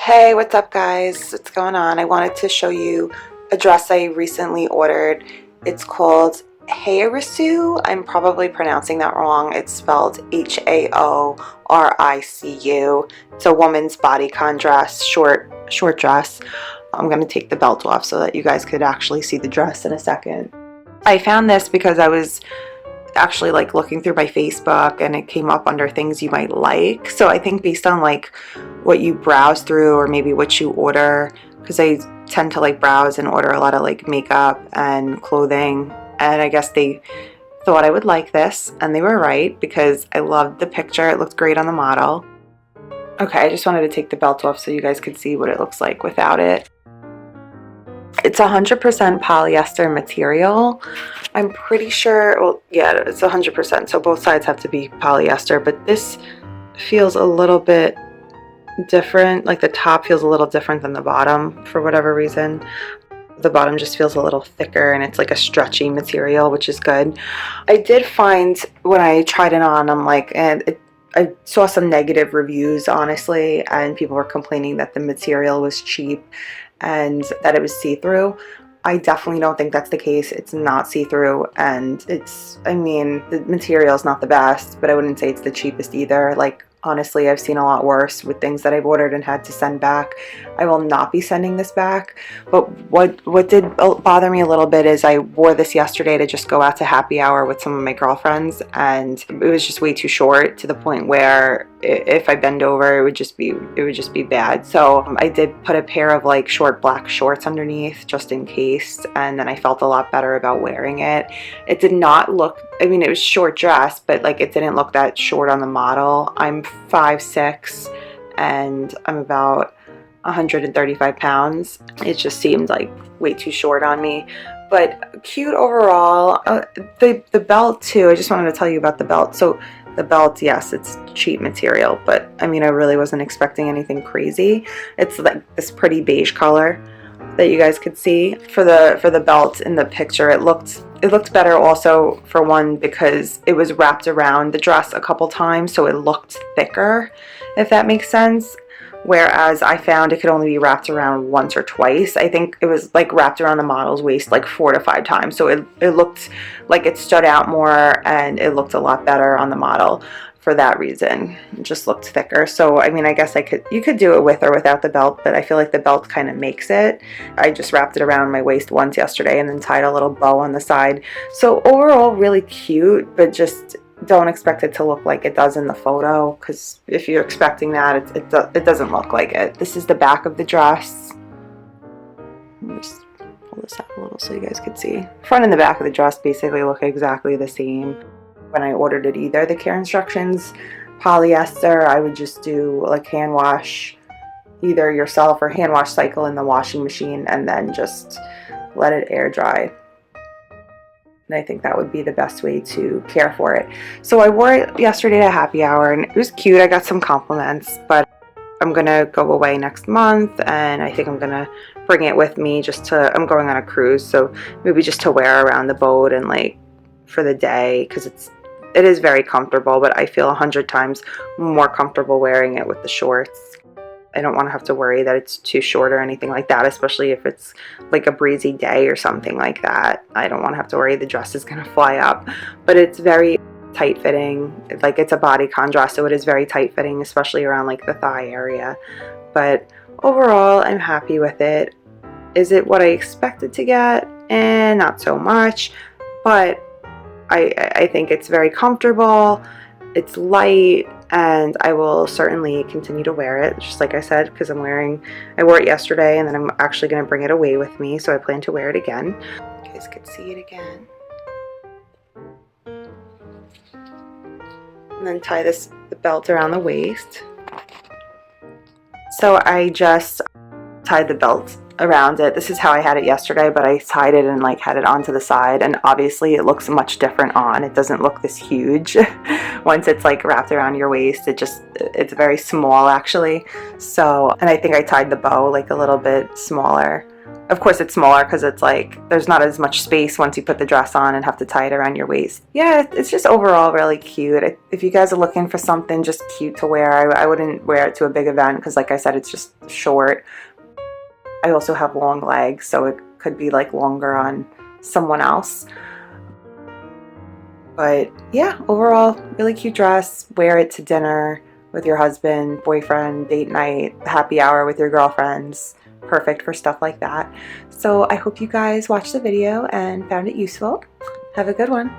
Hey, what's up guys? What's going on? I wanted to show you a dress I recently ordered. It's called Haoricu. I'm probably pronouncing that wrong. It's spelled Haoricu. It's a woman's bodycon dress, short dress. I'm going to take the belt off so that you guys could actually see the dress in a second. I found this because I was actually like looking through my Facebook and it came up under things you might like. So I think based on like what you browse through or maybe what you order, because I tend to like browse and order a lot of like makeup and clothing, and I guess they thought I would like this, and they were right because I loved the picture. It looked great on the model. Okay, I just wanted to take the belt off so you guys could see what it looks like without it. It's 100% polyester material. I'm pretty sure, well, yeah, it's 100%, so both sides have to be polyester, but this feels a little bit different. Like the top feels a little different than the bottom for whatever reason. The bottom just feels a little thicker and it's like a stretchy material, which is good. I did find when I tried it on, I'm like, I saw some negative reviews, honestly, and people were complaining that the material was cheap and that it was see-through. I definitely don't think that's the case. It's not see-through, and I mean, the material is not the best, but I wouldn't say it's the cheapest either. Like, honestly, I've seen a lot worse with things that I've ordered and had to send back. I will not be sending this back. But what did bother me a little bit is I wore this yesterday to just go out to happy hour with some of my girlfriends, and it was just way too short to the point where if I bend over, it would just be bad. So I did put a pair of like short black shorts underneath just in case, and then I felt a lot better about wearing it. It did not look, I mean, it was short dress, but like it didn't look that short on the model. I'm 5'6" and I'm about 135 pounds. It just seemed like way too short on me, but cute overall. The belt too, I just wanted to tell you about the belt. So the belt, yes, it's cheap material, but I mean, I really wasn't expecting anything crazy. It's like this pretty beige color that you guys could see. For the belt in the picture, it looked better also, for one, because it was wrapped around the dress a couple times, so it looked thicker, if that makes sense. Whereas I found it could only be wrapped around once or twice. I think it was like wrapped around the model's waist like 4 to 5 times. So it looked like it stood out more, and it looked a lot better on the model for that reason. It just looked thicker. So I mean, I guess you could do it with or without the belt, but I feel like the belt kind of makes it. I just wrapped it around my waist once yesterday and then tied a little bow on the side. So overall, really cute, but just don't expect it to look like it does in the photo, because if you're expecting that, it doesn't look like it. This is the back of the dress. Let me just pull this out a little so you guys could see. Front and the back of the dress basically look exactly the same. When I ordered it, either the care instructions, polyester, I would just do like hand wash, either yourself or hand wash cycle in the washing machine, and then just let it air dry. And I think that would be the best way to care for it. So I wore it yesterday to happy hour, and it was cute. I got some compliments, but I'm gonna go away next month, and I think I'm gonna bring it with me I'm going on a cruise, so maybe just to wear around the boat and like for the day, because it is very comfortable, but I feel 100 times more comfortable wearing it with the shorts. I don't want to have to worry that it's too short or anything like that, especially if it's like a breezy day or something like that. I don't want to have to worry the dress is going to fly up. But it's very tight fitting. Like, it's a bodycon dress, so it is very tight fitting, especially around like the thigh area. But overall, I'm happy with it. Is it what I expected to get? Not so much. But I think it's very comfortable. It's light, and I will certainly continue to wear it, just like I said, because I wore it yesterday, and then I'm actually going to bring it away with me, so I plan to wear it again. You guys could see it again. And then tie the belt around the waist. So I just tied the belt around it. This is how I had it yesterday, but I tied it and like had it onto the side, and obviously it looks much different on. It doesn't look this huge once it's like wrapped around your waist. It's very small actually. So, and I think I tied the bow like a little bit smaller Of course it's smaller because it's like there's not as much space once you put the dress on and have to tie it around your waist. Yeah, it's just overall really cute. If you guys are looking for something just cute to wear, I wouldn't wear it to a big event because like I said, it's just short. I also have long legs, so it could be like longer on someone else. But yeah, overall, really cute dress. Wear it to dinner with your husband, boyfriend, date night, happy hour with your girlfriends. Perfect for stuff like that. So I hope you guys watched the video and found it useful. Have a good one.